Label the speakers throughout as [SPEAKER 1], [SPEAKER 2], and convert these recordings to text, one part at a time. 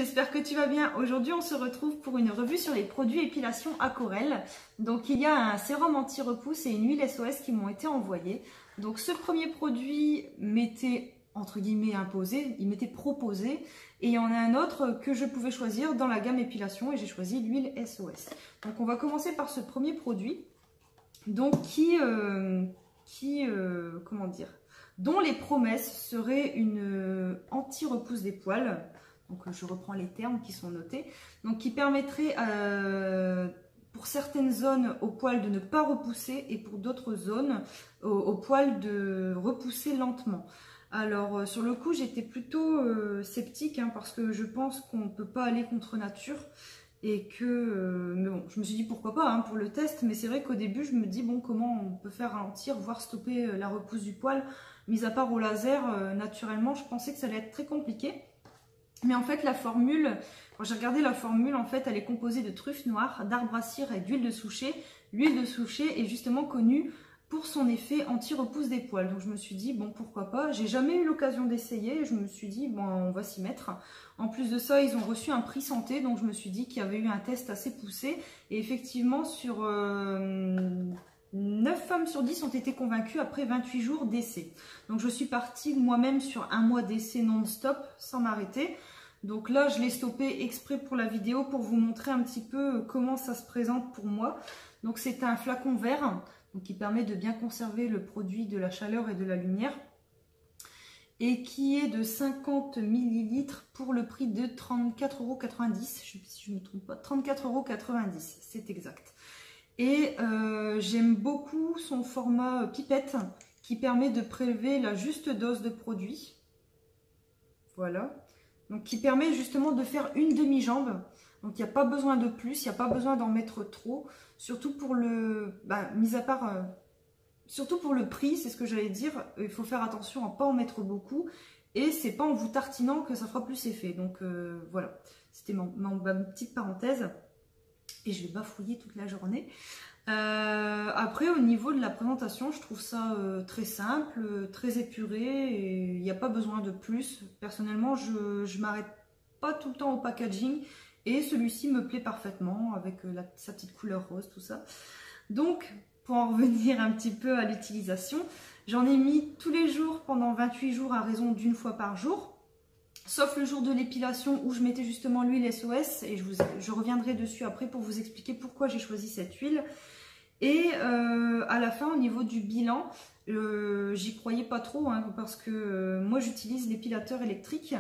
[SPEAKER 1] j'espère que tu vas bien. Aujourd'hui, on se retrouve pour une revue sur les produits épilation Acorel. Donc, il y a un sérum anti-repousse et une huile SOS qui m'ont été envoyés. Donc, ce premier produit m'était, entre guillemets, imposé, il m'était proposé. Et il y en a un autre que je pouvais choisir dans la gamme épilation et j'ai choisi l'huile SOS. Donc, on va commencer par ce premier produit. Donc, comment dire, dont les promesses seraient une anti-repousse des poils. Donc je reprends les termes qui sont notés. Donc qui permettrait pour certaines zones aux poils de ne pas repousser et pour d'autres zones aux poils de repousser lentement. Alors sur le coup j'étais plutôt sceptique parce que je pense qu'on ne peut pas aller contre nature. Et que, mais bon, je me suis dit pourquoi pas pour le test, mais c'est vrai qu'au début je me dis bon, comment on peut faire ralentir, voire stopper la repousse du poil, mis à part au laser, naturellement je pensais que ça allait être très compliqué. Mais en fait la formule, quand j'ai regardé la formule, en fait elle est composée de truffes noires, d'arbre à cire et d'huile de souchet. L'huile de souchet est justement connue pour son effet anti-repousse des poils. Donc je me suis dit bon, pourquoi pas, j'ai jamais eu l'occasion d'essayer, je me suis dit bon, on va s'y mettre. En plus de ça, ils ont reçu un prix santé, donc je me suis dit qu'il y avait eu un test assez poussé. Et effectivement, sur 9 femmes sur 10 ont été convaincues après 28 jours d'essai. Donc je suis partie moi-même sur un mois d'essai non-stop, sans m'arrêter. Donc là, je l'ai stoppé exprès pour la vidéo pour vous montrer un petit peu comment ça se présente pour moi. Donc c'est un flacon vert donc, qui permet de bien conserver le produit de la chaleur et de la lumière. Et qui est de 50 ml pour le prix de 34,90 €. Si je ne me trompe pas, 34,90 €, c'est exact. Et j'aime beaucoup son format pipette qui permet de prélever la juste dose de produit. Voilà. Donc qui permet justement de faire une demi-jambe. Donc il n'y a pas besoin de plus, il n'y a pas besoin d'en mettre trop. Surtout pour le... mis à part... surtout pour le prix, c'est ce que j'allais dire, il faut faire attention à ne pas en mettre beaucoup. Et c'est pas en vous tartinant que ça fera plus effet. Donc voilà, c'était ma petite parenthèse. Et je vais bafouiller toute la journée. Après, au niveau de la présentation, je trouve ça très simple, très épuré. Et il n'y a pas besoin de plus. Personnellement, je ne m'arrête pas tout le temps au packaging. Et celui-ci me plaît parfaitement avec sa petite couleur rose, tout ça. Donc... pour en revenir un petit peu à l'utilisation, j'en ai mis tous les jours pendant 28 jours à raison d'une fois par jour, sauf le jour de l'épilation où je mettais justement l'huile SOS et je reviendrai dessus après pour vous expliquer pourquoi j'ai choisi cette huile. Et à la fin, au niveau du bilan, j'y croyais pas trop parce que moi j'utilise l'épilateur électrique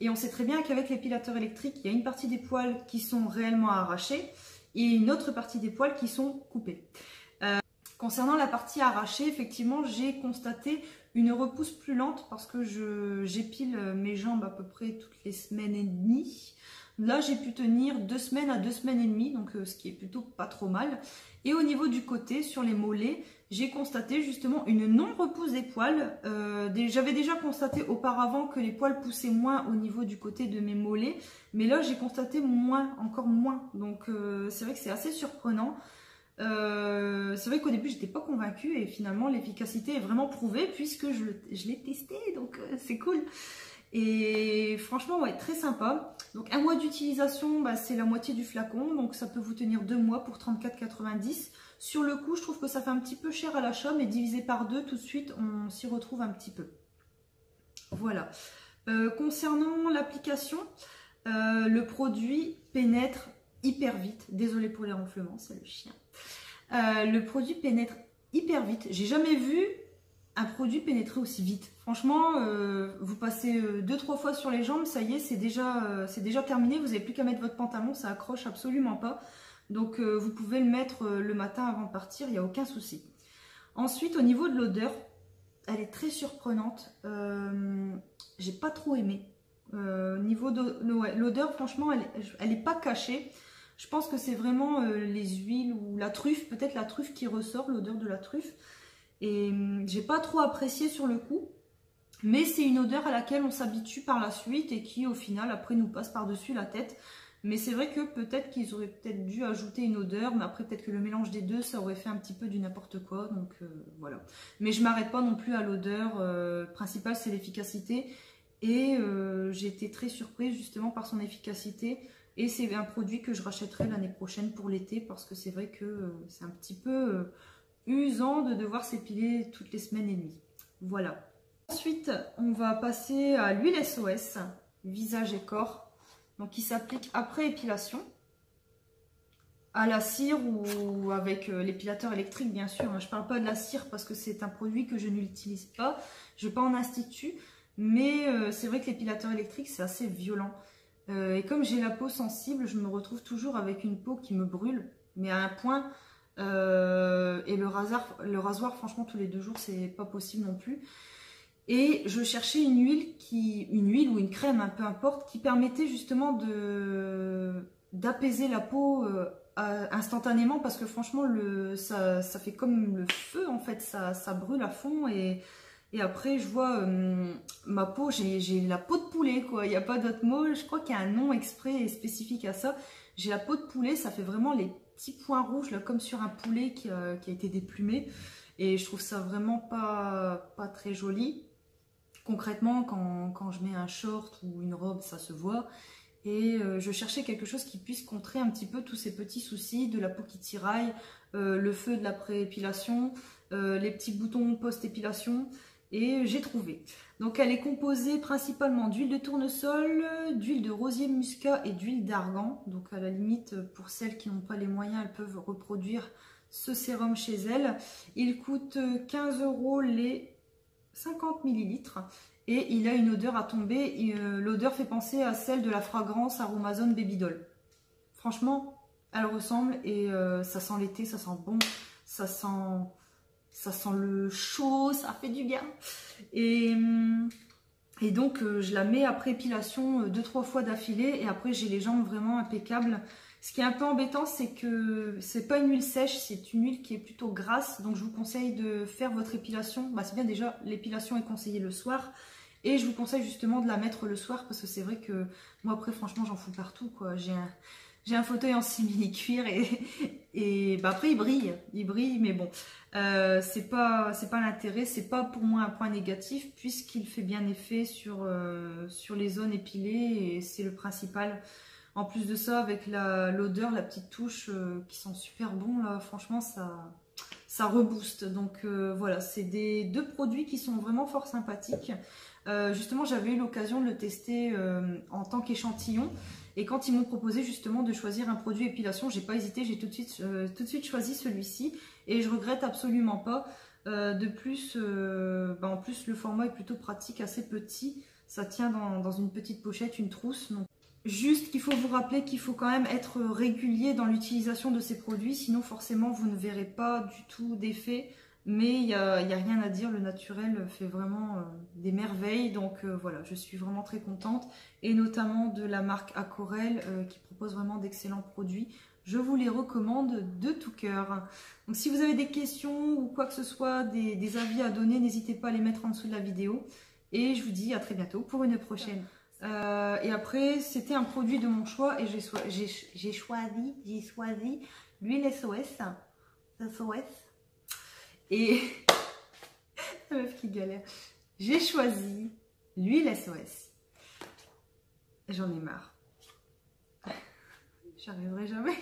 [SPEAKER 1] et on sait très bien qu'avec l'épilateur électrique, il y a une partie des poils qui sont réellement arrachés et une autre partie des poils qui sont coupés. Concernant la partie arrachée, effectivement, j'ai constaté une repousse plus lente parce que j'épile mes jambes à peu près toutes les semaines et demie. Là, j'ai pu tenir 2 semaines à 2 semaines et demie, donc ce qui est plutôt pas trop mal. Et au niveau du côté, sur les mollets, j'ai constaté justement une non-repousse des poils. J'avais déjà constaté auparavant que les poils poussaient moins au niveau du côté de mes mollets, mais là, j'ai constaté moins, encore moins. Donc, c'est vrai que c'est assez surprenant. C'est vrai qu'au début j'étais pas convaincue et finalement l'efficacité est vraiment prouvée puisque je l'ai testé, donc c'est cool. Et franchement ouais, très sympa. Donc un mois d'utilisation, c'est la moitié du flacon, donc ça peut vous tenir 2 mois pour 34,90 €. Sur le coup je trouve que ça fait un petit peu cher à l'achat, mais divisé par 2 tout de suite on s'y retrouve un petit peu. Voilà. Concernant l'application, le produit pénètre hyper vite. Désolée pour les ronflements, c'est le chien. Le produit pénètre hyper vite. J'ai jamais vu un produit pénétrer aussi vite. Franchement, vous passez 2-3 fois sur les jambes, ça y est, c'est déjà terminé. Vous n'avez plus qu'à mettre votre pantalon, ça accroche absolument pas. Donc vous pouvez le mettre le matin avant de partir, il n'y a aucun souci. Ensuite, au niveau de l'odeur, elle est très surprenante. J'ai pas trop aimé. Au niveau de l'odeur, franchement, elle n'est pas cachée. Je pense que c'est vraiment les huiles ou la truffe, peut-être la truffe qui ressort, l'odeur de la truffe. Et j'ai pas trop apprécié sur le coup. Mais c'est une odeur à laquelle on s'habitue par la suite et qui au final après nous passe par-dessus la tête. Mais c'est vrai que peut-être qu'ils auraient peut-être dû ajouter une odeur, mais après peut-être que le mélange des deux, ça aurait fait un petit peu du n'importe quoi. Donc voilà. Mais je m'arrête pas non plus à l'odeur. Principale, c'est l'efficacité. Et j'ai été très surprise justement par son efficacité. Et c'est un produit que je rachèterai l'année prochaine pour l'été parce que c'est vrai que c'est un petit peu usant de devoir s'épiler toutes les semaines et demie. Voilà. Ensuite, on va passer à l'huile SOS, visage et corps. Donc qui s'applique après épilation. À la cire ou avec l'épilateur électrique bien sûr. Je ne parle pas de la cire parce que c'est un produit que je n'utilise pas. Je ne vais pas en institut. Mais c'est vrai que l'épilateur électrique c'est assez violent. Et comme j'ai la peau sensible, je me retrouve toujours avec une peau qui me brûle. Mais à un point. Et le rasoir franchement tous les 2 jours c'est pas possible non plus. Et je cherchais une huile ou une crème, peu importe, qui permettait justement d'apaiser la peau instantanément parce que franchement ça fait comme le feu en fait, ça brûle à fond et après je vois ma peau, j'ai la peau de poulet quoi, il n'y a pas d'autre mot, je crois qu'il y a un nom exprès et spécifique à ça. J'ai la peau de poulet, ça fait vraiment les petits points rouges là, comme sur un poulet qui a été déplumé et je trouve ça vraiment pas très joli. Concrètement, quand je mets un short ou une robe, ça se voit. Et je cherchais quelque chose qui puisse contrer un petit peu tous ces petits soucis de la peau qui tiraille, le feu de l'après-épilation, les petits boutons post-épilation. Et j'ai trouvé. Donc elle est composée principalement d'huile de tournesol, d'huile de rosier muscat et d'huile d'argan. Donc à la limite, pour celles qui n'ont pas les moyens, elles peuvent reproduire ce sérum chez elles. Il coûte 15 € les 50 ml et il a une odeur à tomber. L'odeur fait penser à celle de la fragrance Aromazone Baby Doll. Franchement, elle ressemble et ça sent l'été, ça sent bon, ça sent le chaud, ça fait du bien. Et donc je la mets après épilation 2-3 fois d'affilée et après j'ai les jambes vraiment impeccables. Ce qui est un peu embêtant, c'est que c'est pas une huile sèche, c'est une huile qui est plutôt grasse. Donc je vous conseille de faire votre épilation. C'est bien déjà, l'épilation est conseillée le soir. Et je vous conseille justement de la mettre le soir parce que c'est vrai que moi après franchement j'en fous partout quoi. J'ai un fauteuil en simili-cuir et après il brille mais bon. C'est pas l'intérêt, c'est pas pour moi un point négatif puisqu'il fait bien effet sur les zones épilées et c'est le principal. En plus de ça, avec l'odeur, la petite touche qui sent super bon, là, franchement, ça rebooste. Donc voilà, c'est 2 produits qui sont vraiment fort sympathiques. Justement, j'avais eu l'occasion de le tester en tant qu'échantillon. Et quand ils m'ont proposé justement de choisir un produit épilation, j'ai pas hésité, j'ai tout de suite choisi celui-ci. Et je regrette absolument pas. De plus, en plus, le format est plutôt pratique, assez petit. Ça tient dans une petite pochette, une trousse. Donc, juste qu'il faut vous rappeler qu'il faut quand même être régulier dans l'utilisation de ces produits, sinon forcément vous ne verrez pas du tout d'effet. Mais il n'y a rien à dire, le naturel fait vraiment des merveilles. Donc voilà, je suis vraiment très contente. Et notamment de la marque Aquarelle qui propose vraiment d'excellents produits. Je vous les recommande de tout cœur. Donc si vous avez des questions ou quoi que ce soit, des avis à donner, n'hésitez pas à les mettre en dessous de la vidéo. Et je vous dis à très bientôt pour une prochaine. Et après, c'était un produit de mon choix et j'ai choisi l'huile SOS. Et la meuf qui galère. J'ai choisi l'huile SOS. J'en ai marre. J'arriverai jamais.